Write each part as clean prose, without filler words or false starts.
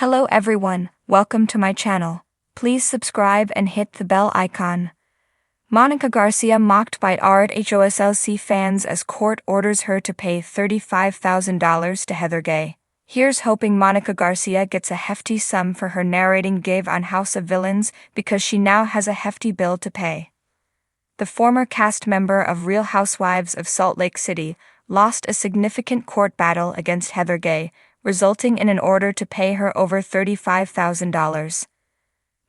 Hello everyone, welcome to my channel. Please subscribe and hit the bell icon. Monica Garcia mocked by Housewives fans as court orders her to pay $35,000 to Heather Gay. Here's hoping Monica Garcia gets a hefty sum for her narrating gave on House of Villains because she now has a hefty bill to pay. The former cast member of Real Housewives of Salt Lake City lost a significant court battle against Heather Gay, resulting in an order to pay her over $35,000.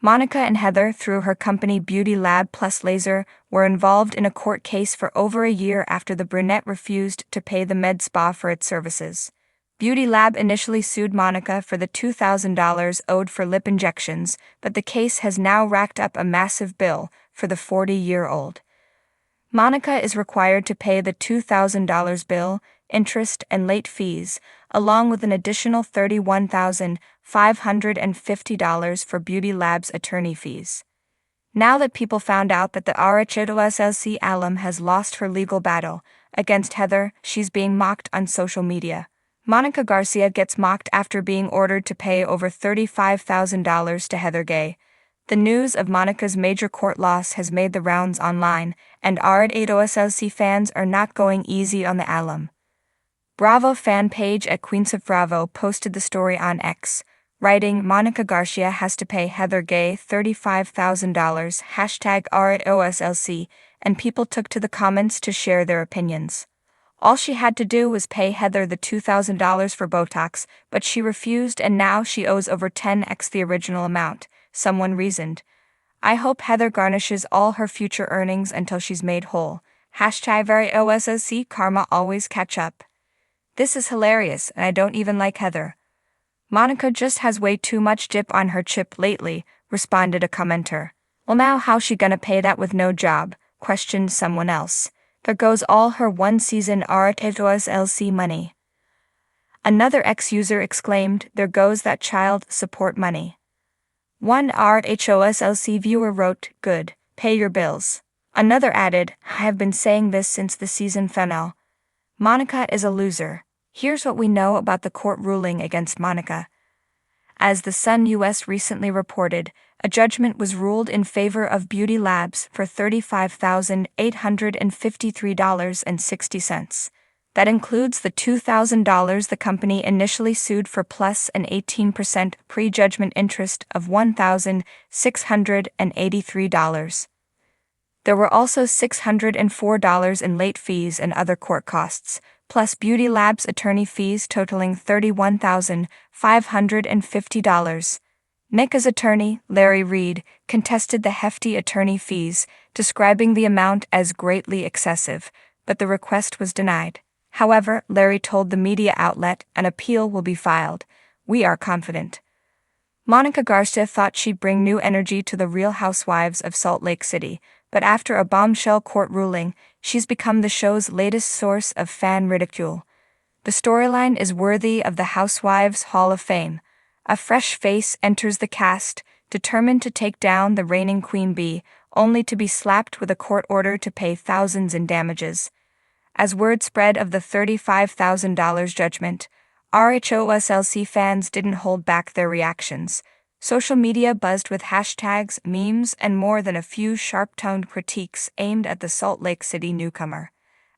Monica and Heather, through her company Beauty Lab Plus Laser, were involved in a court case for over a year after the brunette refused to pay the med spa for its services. Beauty Lab initially sued Monica for the $2,000 owed for lip injections, but the case has now racked up a massive bill for the 40-year-old. Monica is required to pay the $2,000 bill, interest, and late fees, along with an additional $31,550 for Beauty Lab's attorney fees. Now that people found out that the Housewives alum has lost her legal battle against Heather, she's being mocked on social media. Monica Garcia gets mocked after being ordered to pay over $35,000 to Heather Gay. The news of Monica's major court loss has made the rounds online, and Housewives fans are not going easy on the alum. Bravo fan page at Queens of Bravo posted the story on X, writing, "Monica Garcia has to pay Heather Gay $35,000, #RHOSLC, and people took to the comments to share their opinions. All she had to do was pay Heather the $2,000 for Botox, but she refused and now she owes over 10x the original amount," someone reasoned. "I hope Heather garnishes all her future earnings until she's made whole. #VeryOSOC karma always catch up. This is hilarious and I don't even like Heather. Monica just has way too much dip on her chip lately," responded a commenter. "Well, now how's she gonna pay that with no job?" questioned someone else. "There goes all her one-season Housewives money." Another ex-user exclaimed, "There goes that child support money." One Housewives viewer wrote, "Good, pay your bills." Another added, "I have been saying this since the season finale. Monica is a loser." Here's what we know about the court ruling against Monica. As the Sun US recently reported, a judgment was ruled in favor of Beauty Labs for $35,853.60. That includes the $2,000 the company initially sued for plus an 18% pre-judgment interest of $1,683. There were also $604 in late fees and other court costs, plus Beauty Lab's attorney fees totaling $31,550. Nicka's attorney, Larry Reed, contested the hefty attorney fees, describing the amount as greatly excessive, but the request was denied. However, Larry told the media outlet an appeal will be filed. "We are confident." Monica Garcia thought she'd bring new energy to the Real Housewives of Salt Lake City, but after a bombshell court ruling, she's become the show's latest source of fan ridicule. The storyline is worthy of the Housewives Hall of Fame. A fresh face enters the cast, determined to take down the reigning Queen Bee, only to be slapped with a court order to pay thousands in damages. As word spread of the $35,000 judgment, Housewives fans didn't hold back their reactions. Social media buzzed with hashtags, memes, and more than a few sharp-toned critiques aimed at the Salt Lake City newcomer.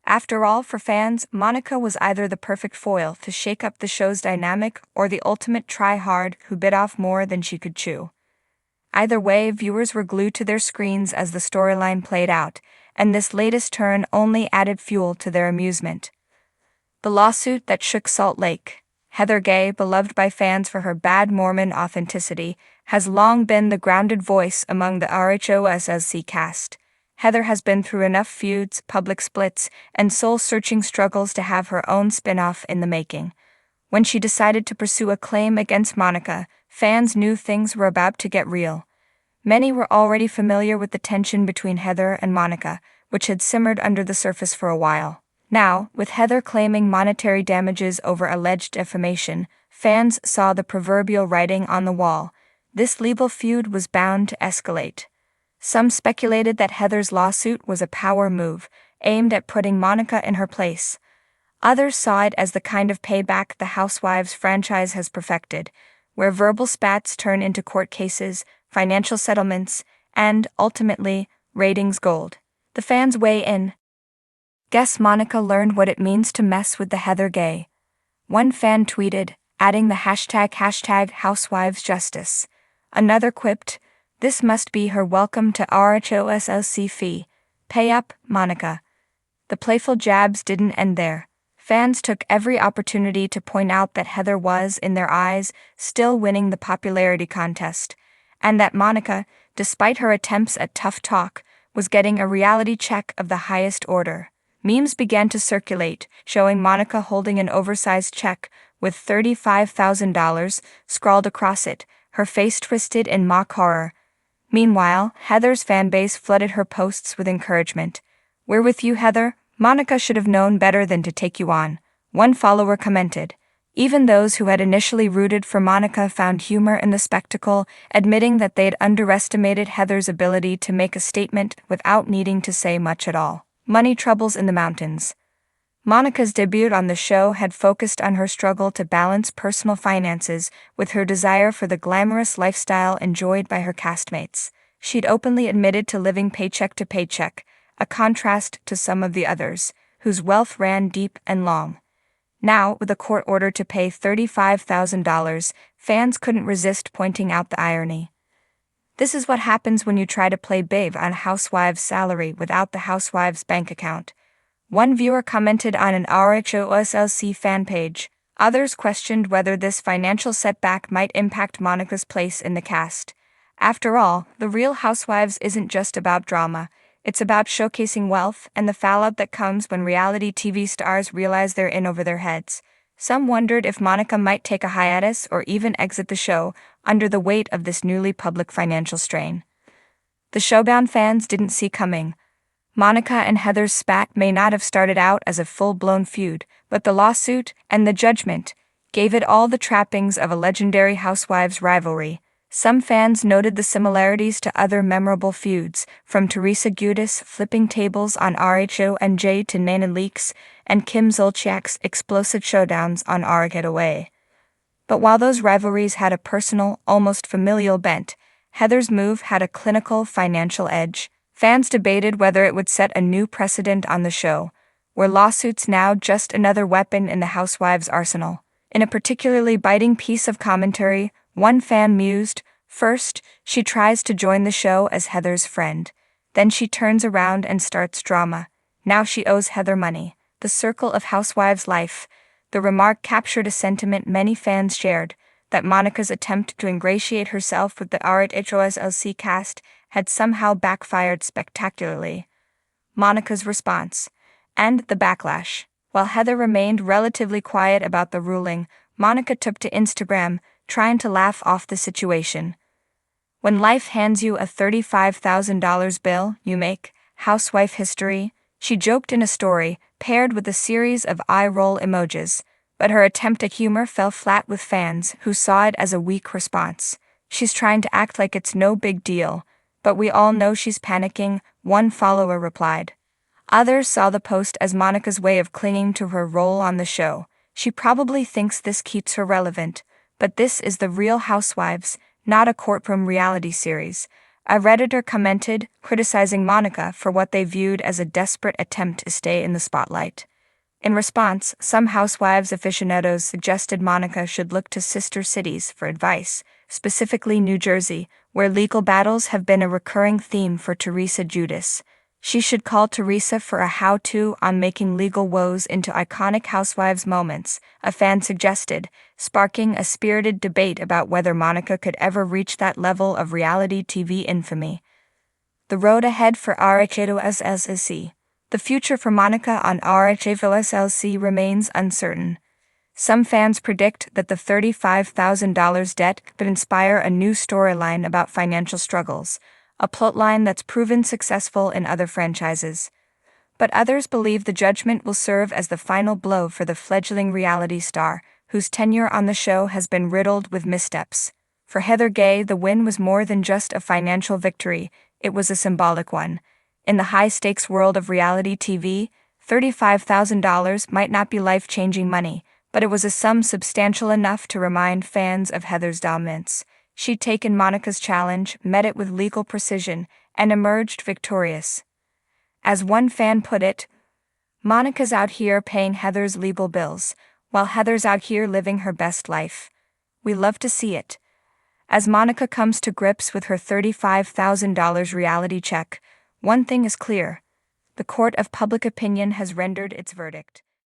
After all, for fans, Monica was either the perfect foil to shake up the show's dynamic or the ultimate try-hard who bit off more than she could chew. Either way, viewers were glued to their screens as the storyline played out, and this latest turn only added fuel to their amusement. The lawsuit that shook Salt Lake. Heather Gay, beloved by fans for her bad Mormon authenticity, has long been the grounded voice among the Housewives cast. Heather has been through enough feuds, public splits, and soul-searching struggles to have her own spin-off in the making. When she decided to pursue a claim against Monica, fans knew things were about to get real. Many were already familiar with the tension between Heather and Monica, which had simmered under the surface for a while. Now, with Heather claiming monetary damages over alleged defamation, fans saw the proverbial writing on the wall. This legal feud was bound to escalate. Some speculated that Heather's lawsuit was a power move, aimed at putting Monica in her place. Others saw it as the kind of payback the Housewives franchise has perfected, where verbal spats turn into court cases, financial settlements, and, ultimately, ratings gold. The fans weigh in. Guess Monica learned what it means to mess with the Heather Gay. One fan tweeted, adding the hashtag Housewives Justice. Another quipped, "This must be her welcome to RHOSLC fee. Pay up, Monica." The playful jabs didn't end there. Fans took every opportunity to point out that Heather was, in their eyes, still winning the popularity contest, and that Monica, despite her attempts at tough talk, was getting a reality check of the highest order. Memes began to circulate, showing Monica holding an oversized check with $35,000 scrawled across it, her face twisted in mock horror. Meanwhile, Heather's fanbase flooded her posts with encouragement. "We're with you, Heather. Monica should have known better than to take you on," one follower commented. Even those who had initially rooted for Monica found humor in the spectacle, admitting that they'd underestimated Heather's ability to make a statement without needing to say much at all. Money troubles in the mountains. Monica's debut on the show had focused on her struggle to balance personal finances with her desire for the glamorous lifestyle enjoyed by her castmates. She'd openly admitted to living paycheck to paycheck, a contrast to some of the others, whose wealth ran deep and long. Now, with a court order to pay $35,000, fans couldn't resist pointing out the irony. This is what happens when you try to play babe on a housewife's salary without the housewife's bank account. One viewer commented on an RHOSLC fan page. Others questioned whether this financial setback might impact Monica's place in the cast. After all, The Real Housewives isn't just about drama. It's about showcasing wealth and the fallout that comes when reality TV stars realize they're in over their heads. Some wondered if Monica might take a hiatus or even exit the show under the weight of this newly public financial strain. The showbound fans didn't see coming. Monica and Heather's spat may not have started out as a full-blown feud, but the lawsuit and the judgment gave it all the trappings of a legendary housewives rivalry. Some fans noted the similarities to other memorable feuds, from Teresa Giudice flipping tables on RHO&J to Nana Leakes and Kim Zolciak's explosive showdowns on Our Getaway. But while those rivalries had a personal, almost familial bent, Heather's move had a clinical financial edge. Fans debated whether it would set a new precedent on the show. Were lawsuits now just another weapon in the housewives' arsenal? In a particularly biting piece of commentary, one fan mused, "First, she tries to join the show as Heather's friend. Then she turns around and starts drama. Now she owes Heather money. The circle of housewives' life." The remark captured a sentiment many fans shared, that Monica's attempt to ingratiate herself with the RHOSLC cast had somehow backfired spectacularly. Monica's response. And the backlash. While Heather remained relatively quiet about the ruling, Monica took to Instagram, trying to laugh off the situation. "When life hands you a $35,000 bill, you make housewife history," she joked in a story, paired with a series of eye-roll emojis, but her attempt at humor fell flat with fans who saw it as a weak response. "She's trying to act like it's no big deal, but we all know she's panicking," one follower replied. Others saw the post as Monica's way of clinging to her role on the show. "She probably thinks this keeps her relevant, but this is The Real Housewives, not a courtroom reality series." A Redditor commented, criticizing Monica for what they viewed as a desperate attempt to stay in the spotlight. In response, some housewives aficionados suggested Monica should look to sister cities for advice, specifically New Jersey, where legal battles have been a recurring theme for Teresa Giudice. She should call Teresa for a how-to on making legal woes into iconic housewives moments, a fan suggested, sparking a spirited debate about whether Monica could ever reach that level of reality TV infamy. The road ahead for RHOSLC. The future for Monica on RHOSLC remains uncertain. Some fans predict that the $35,000 debt could inspire a new storyline about financial struggles, a plotline that's proven successful in other franchises. But others believe the judgment will serve as the final blow for the fledgling reality star, whose tenure on the show has been riddled with missteps. For Heather Gay, the win was more than just a financial victory, it was a symbolic one. In the high-stakes world of reality TV, $35,000 might not be life-changing money, but it was a sum substantial enough to remind fans of Heather's dominance. She'd taken Monica's challenge, met it with legal precision, and emerged victorious. As one fan put it, "Monica's out here paying Heather's legal bills, while Heather's out here living her best life." We love to see it. As Monica comes to grips with her $35,000 reality check, one thing is clear: the court of public opinion has rendered its verdict.